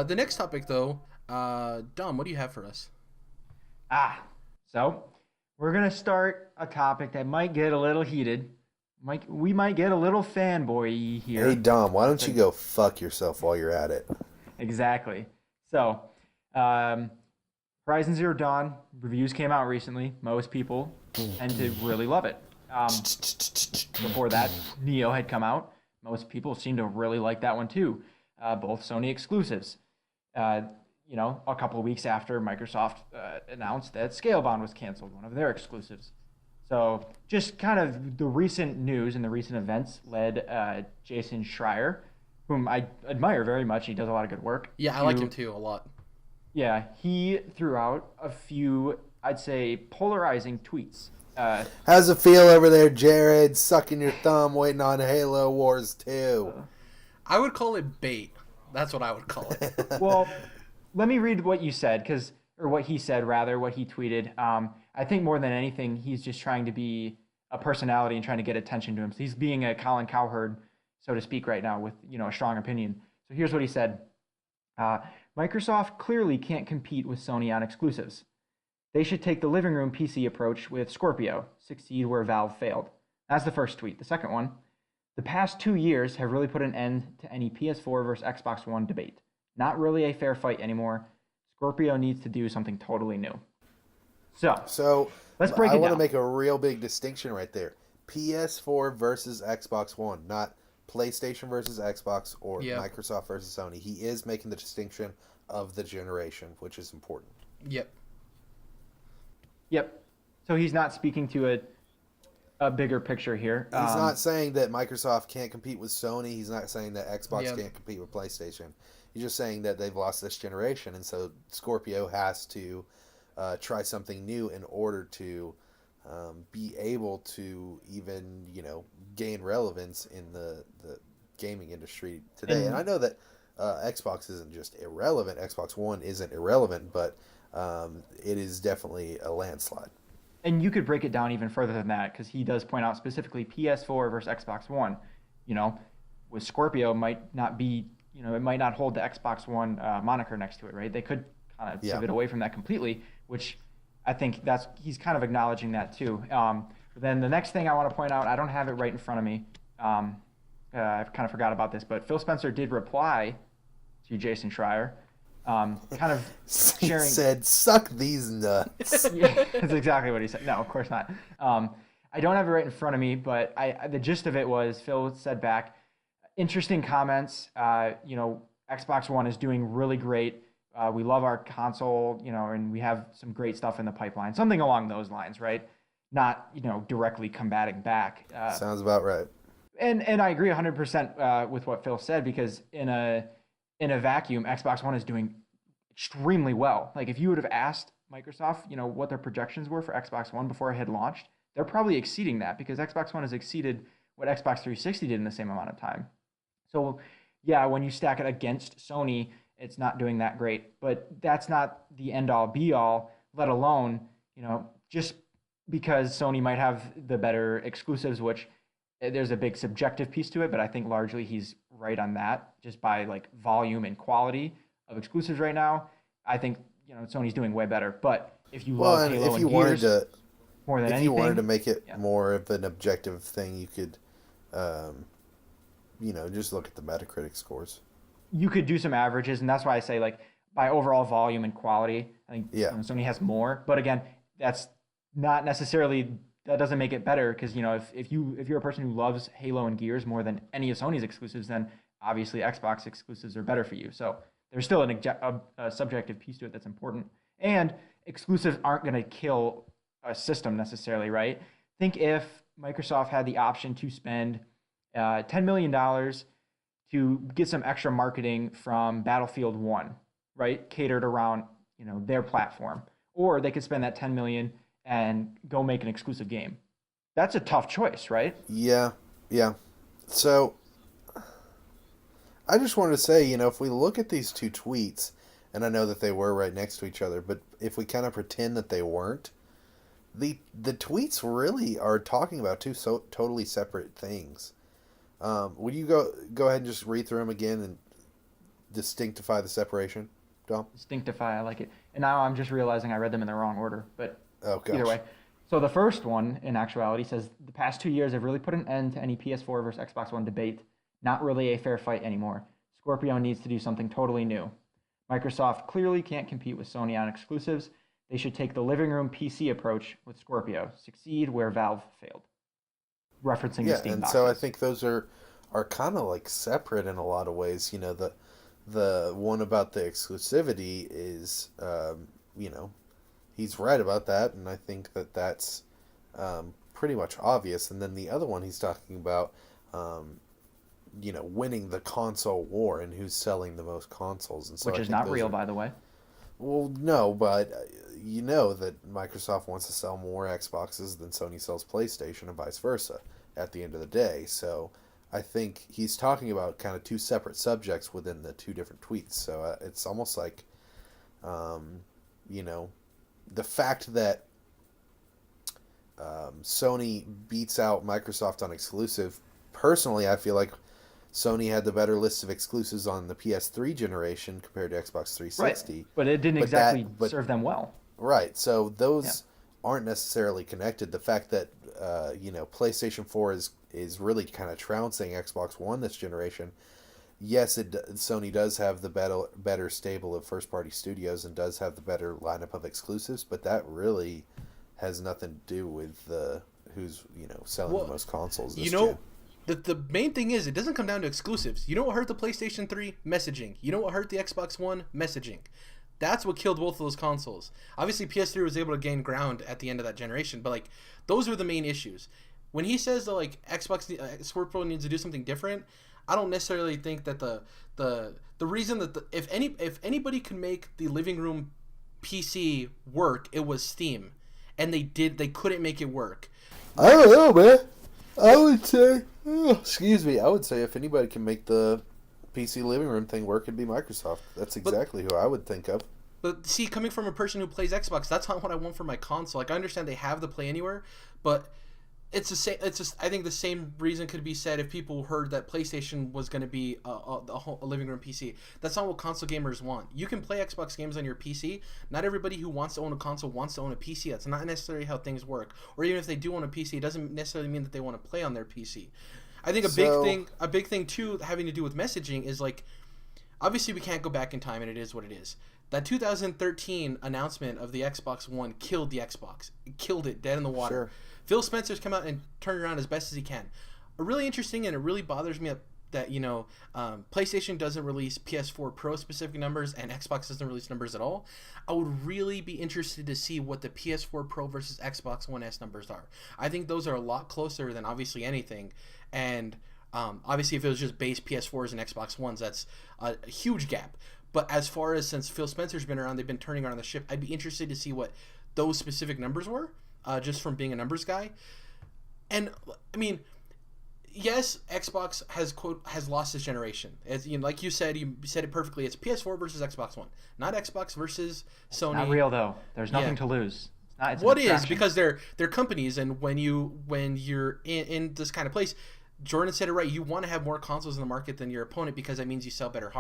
The next topic, though, Dom, what do you have for us? So we're gonna start a topic that might get a little heated. We might get a little fanboy Hey here. Dom, why With don't you the go fuck yourself while you're at it? exactly. So, um, Horizon Zero Dawn reviews came out recently. Most people tend to really love it. Before that, Neo had come out. Most people seem to really like that one too. Both Sony exclusives. Uh, a couple of weeks after Microsoft announced that Scalebound was canceled, one of their exclusives. So, just kind of the recent news and the recent events led Jason Schreier, whom I admire very much. He does a lot of good work. Yeah, I like him too a lot. Yeah, he threw out a few, I'd say, polarizing tweets. How's it feel over there, Jared? Sucking your thumb, waiting on Halo Wars 2. I would call it bait. That's what I would call it. Well, let me read what you said, or what he said rather, what he tweeted. I think more than anything, he's just trying to be a personality and trying to get attention to him. So he's being a Colin Cowherd, so to speak, right now with a strong opinion. So here's what he said: uh, Microsoft clearly can't compete with Sony on exclusives. They should take the living room PC approach with Scorpio, succeed where Valve failed. That's the first tweet. The second one: the past 2 years have really put an end to any PS4 versus Xbox One debate. Not really a fair fight anymore. Scorpio needs to do something totally new. So, So, let's break I it want to down. make a real big distinction right there. PS4 versus Xbox One, not PlayStation versus Xbox or Yep. Microsoft versus Sony. He is making the distinction of the generation, which is important. Yep. Yep. So he's not speaking to a bigger picture here. He's not saying that Microsoft can't compete with Sony. He's not saying that Xbox Yep. can't compete with PlayStation. He's just saying that they've lost this generation, and so Scorpio has to try something new in order to be able to even gain relevance in the gaming industry today. And I And know that Xbox isn't just irrelevant. Xbox One isn't irrelevant, but it is definitely a landslide. and you could break it down even further than that because he does point out specifically PS4 versus Xbox One. You know, with Scorpio might not be, it might not hold the Xbox One moniker next to it, right? They could kind of Yeah. pivot away from that completely, which I think he's kind of acknowledging that too. But then the next thing I want to point out, I don't have it right in front of me. I kind of forgot about this, but Phil Spencer did reply to Jason Schreier, kind of He sharing. said, "Suck these nuts." Yeah, that's exactly what he said. No, of course not. I don't have it right in front of me, but the gist of it was Phil said back, interesting comments. Xbox One is doing really great. We love our console, and we have some great stuff in the pipeline. Something along those lines, right? Not, directly combating back. Sounds about right. And I agree 100% with what Phil said because in a vacuum, Xbox One is doing extremely well. Like if you would have asked Microsoft, what their projections were for Xbox One before it had launched, they're probably exceeding that because Xbox One has exceeded what Xbox 360 did in the same amount of time. So, yeah, when you stack it against Sony, it's not doing that great. But that's not the end all be all, let alone, just because Sony might have the better exclusives, which there's a big subjective piece to it, but I think largely he's right on that just by like volume and quality of exclusives right now. I think, Sony's doing way better. But if you Well, love and Halo and Gears more than if you wanted to anything, make it yeah. more of an objective thing, you could, um, just look at the Metacritic scores. You could do some averages, and that's why I say like by overall volume and quality, I think Yeah. Sony has more. But again, that's not necessarily that doesn't make it better because if you're a person who loves Halo and Gears more than any of Sony's exclusives, then obviously Xbox exclusives are better for you. So there's still a subjective piece to it that's important, and exclusives aren't going to kill a system necessarily, right? Think if Microsoft had the option to spend $10 million to get some extra marketing from Battlefield 1, right? Catered around, their platform. Or they could spend that 10 million and go make an exclusive game. That's a tough choice, right? Yeah, yeah. So I just wanted to say, if we look at these two tweets, and I know that they were right next to each other, but if we kind of pretend that they weren't, the tweets really are talking about two so totally separate things. Would you go ahead and just read through them again and distinctify the separation, Dom? Distinctify, I like it. And now I'm just realizing I read them in the wrong order, but Oh gosh. either way. So the first one, in actuality, says the past 2 years have really put an end to any PS4 versus Xbox One debate. Not really a fair fight anymore. Scorpio needs to do something totally new. Microsoft clearly can't compete with Sony on exclusives. They should take the living room PC approach with Scorpio. Succeed where Valve failed. Referencing the Steam and boxes. so I think those are kind of like separate in a lot of ways. You know, the one about the exclusivity is, you know, he's right about that, and I think that that's pretty much obvious. And then the other one he's talking about, you know, winning the console war and who's selling the most consoles, and so which is not real, by the way. Well, no, but you know that Microsoft wants to sell more Xboxes than Sony sells PlayStation, and vice versa. At the end of the day, so I think he's talking about kind of two separate subjects within the two different tweets. So it's almost like, you know, the fact that Sony beats out Microsoft on exclusive. Personally, I feel like Sony had the better list of exclusives on the PS3 generation compared to Xbox 360. Right. But it didn't exactly serve them well. Right. So those aren't necessarily connected. The fact that you know, PlayStation 4 is really kind of trouncing Xbox One this generation. Yes, Sony does have the better stable of first-party studios and does have the better lineup of exclusives, but that really has nothing to do with who's, you know, selling the most consoles this gen. The main thing is, it doesn't come down to exclusives. You know what hurt the PlayStation 3? Messaging. You know what hurt the Xbox One? Messaging. That's what killed both of those consoles. Obviously, PS3 was able to gain ground at the end of that generation, but like those were the main issues. When he says that like Xbox Scorpio needs to do something different, I don't necessarily think that the reason that if anybody could make the living room PC work, it was Steam, and they couldn't make it work. I don't know, man. I would say, I would say if anybody can make the PC living room thing work, it'd be Microsoft. That's exactly who I would think of. But see, coming from a person who plays Xbox, that's not what I want for my console. Like, I understand they have the Play Anywhere, but it's the same. It's just, I think the same reason could be said if people heard that PlayStation was going to be a living room PC. That's not what console gamers want. You can play Xbox games on your PC. Not everybody who wants to own a console wants to own a PC. That's not necessarily how things work. Or even if they do own a PC, it doesn't necessarily mean that they want to play on their PC. I think a big thing too, having to do with messaging is like, obviously we can't go back in time, and it is what it is. That 2013 announcement of the Xbox One killed the Xbox. It killed it dead in the water. Sure. Phil Spencer's come out and turned it around as best as he can. Really interesting, and it really bothers me that you know, PlayStation doesn't release PS4 Pro specific numbers and Xbox doesn't release numbers at all. I would really be interested to see what the PS4 Pro versus Xbox One S numbers are. I think those are a lot closer than obviously anything. And obviously, if it was just base PS4s and Xbox Ones, that's a huge gap. But as far as since Phil Spencer's been around, they've been turning around the ship. I'd be interested to see what those specific numbers were, just from being a numbers guy. And I mean, yes, Xbox has lost this generation. As you know, like you said it perfectly. It's PS4 versus Xbox One, not Xbox versus Sony. Not real though. There's nothing to lose. It's what is, because they're companies, and when you're in this kind of place, Jordan said it right. You want to have more consoles in the market than your opponent because that means you sell better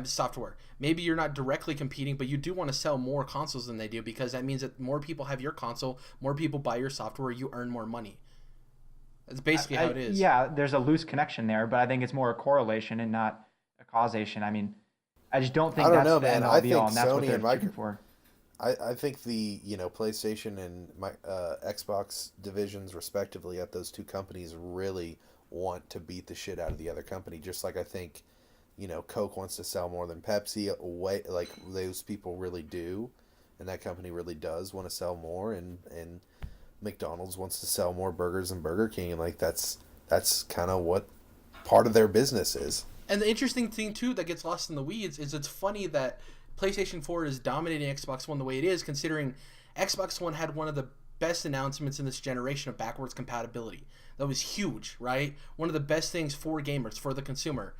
software. Maybe you're not directly competing, but you do want to sell more consoles than they do because that means that more people have your console, more people buy your software, you earn more money. That's basically how it is. Yeah, there's a loose connection there, but I think it's more a correlation and not a causation. I mean, I just don't think that's the end all be all, and that's what they're shooting for. I think the PlayStation and Xbox divisions respectively at those two companies really want to beat the shit out of the other company, just like I think Coke wants to sell more than Pepsi, like those people really do, and that company really does want to sell more, and McDonald's wants to sell more burgers than Burger King, and like that's kind of what part of their business is. And the interesting thing too that gets lost in the weeds is it's funny that PlayStation 4 is dominating Xbox One the way it is, considering Xbox One had one of the best announcements in this generation of backwards compatibility. That was huge, right? One of the best things for gamers, for the consumer.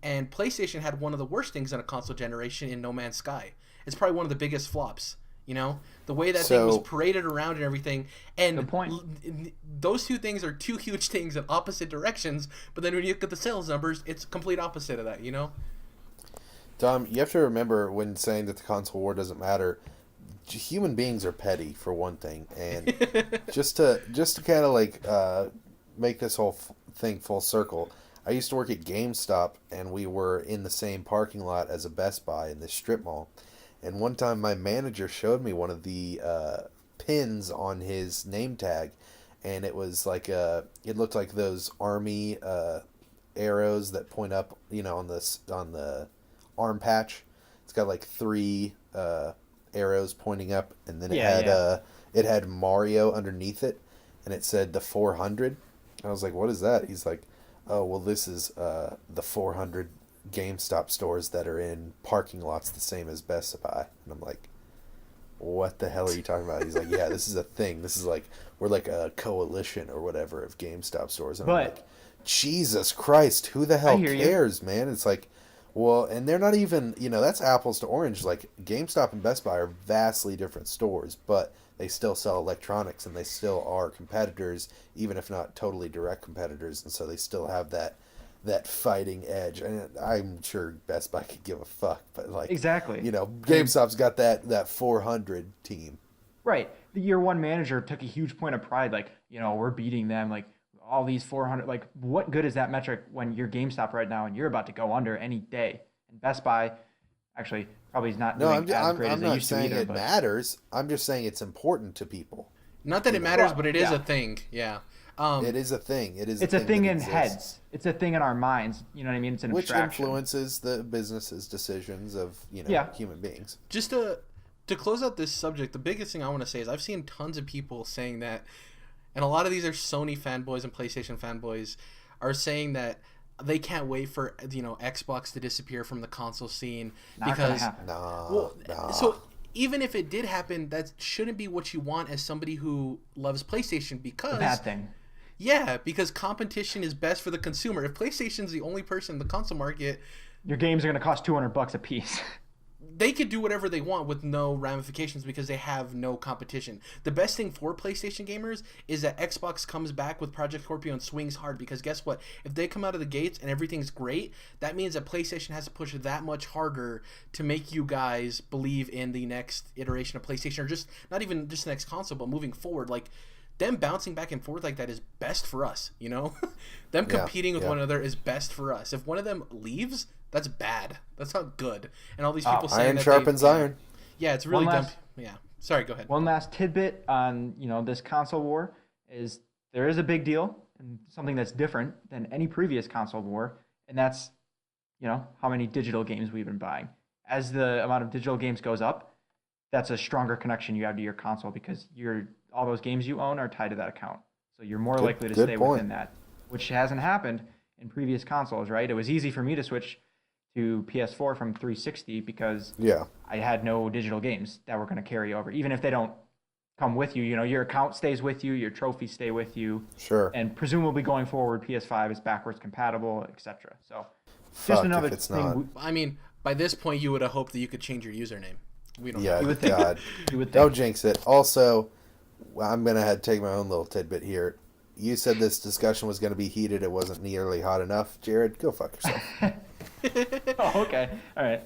And PlayStation had one of the worst things in a console generation in No Man's Sky. It's probably one of the biggest flops, the way that thing was paraded around and everything. And good point. Those two things are two huge things in opposite directions, but then when you look at the sales numbers, it's complete opposite of that, Dom, you have to remember when saying that the console war doesn't matter, human beings are petty for one thing, and just to kind of like make this whole thing full circle. I used to work at GameStop, and we were in the same parking lot as a Best Buy in this strip mall. And one time, my manager showed me one of the pins on his name tag, and it was like it looked like those army arrows that point up, on the arm patch. It's got like three arrows pointing up, and then it had Mario underneath it, and it said the 400. I was like, "What is that?" He's like, "Oh, well, this is the 400 GameStop stores that are in parking lots the same as Best Buy." And I'm like, "What the hell are you talking about?" He's like, "Yeah, this is a thing. This is like we're like a coalition or whatever of GameStop stores." And I'm like, Jesus Christ, who the hell cares, man? It's like, well, and they're not even, that's apples to orange. Like, GameStop and Best Buy are vastly different stores, but they still sell electronics, and they still are competitors, even if not totally direct competitors, and so they still have that fighting edge. And I'm sure Best Buy could give a fuck, but like, exactly, GameStop's got that 400 team. Right. The year one manager took a huge point of pride, like, we're beating them, like, all these 400, like, what good is that metric when you're GameStop right now and you're about to go under any day? And Best Buy actually probably is not doing as great as they used to either. I'm not saying it matters. I'm just saying it's important to people. Not that it matters, but it is a thing. Yeah. It is a thing. It's a thing in heads. It's a thing in our minds. You know what I mean? It's an abstraction. Which influences the business's decisions of, human beings. Just to close out this subject, the biggest thing I want to say is I've seen tons of people saying that, and a lot of these are Sony fanboys and PlayStation fanboys, are saying that they can't wait for Xbox to disappear from the console scene because so even if it did happen, that shouldn't be what you want as somebody who loves PlayStation, because a bad thing. Yeah, because competition is best for the consumer. If PlayStation's the only person in the console market, your games are going to cost $200 a piece. They could do whatever they want with no ramifications because they have no competition. The best thing for PlayStation gamers is that Xbox comes back with Project Scorpio and swings hard, because guess what? If they come out of the gates and everything's great, that means that PlayStation has to push that much harder to make you guys believe in the next iteration of PlayStation, or just not even just the next console, but moving forward. Like, them bouncing back and forth like that is best for us, Them competing with one another is best for us. If one of them leaves, that's bad. That's not good. And all these people saying iron that sharpens iron. Yeah, it's really dumb. Yeah. Sorry, go ahead. One last tidbit on, this console war is there is a big deal and something that's different than any previous console war, and that's, how many digital games we've been buying. As the amount of digital games goes up, that's a stronger connection you have to your console, because all those games you own are tied to that account. So you're more likely to stay within that, which hasn't happened in previous consoles, right? It was easy for me to switch to PS4 from 360 because I had no digital games that were going to carry over. Even if they don't come with you, your account stays with you, your trophies stay with you. Sure. And presumably going forward, PS5 is backwards compatible, etc. So just another thing. I mean, by this point, you would have hoped that you could change your username. We don't. Yeah, God. Don't jinx it. Also, I'm going to take my own little tidbit here. You said this discussion was going to be heated. It wasn't nearly hot enough. Jared, go fuck yourself. Oh, okay. All right.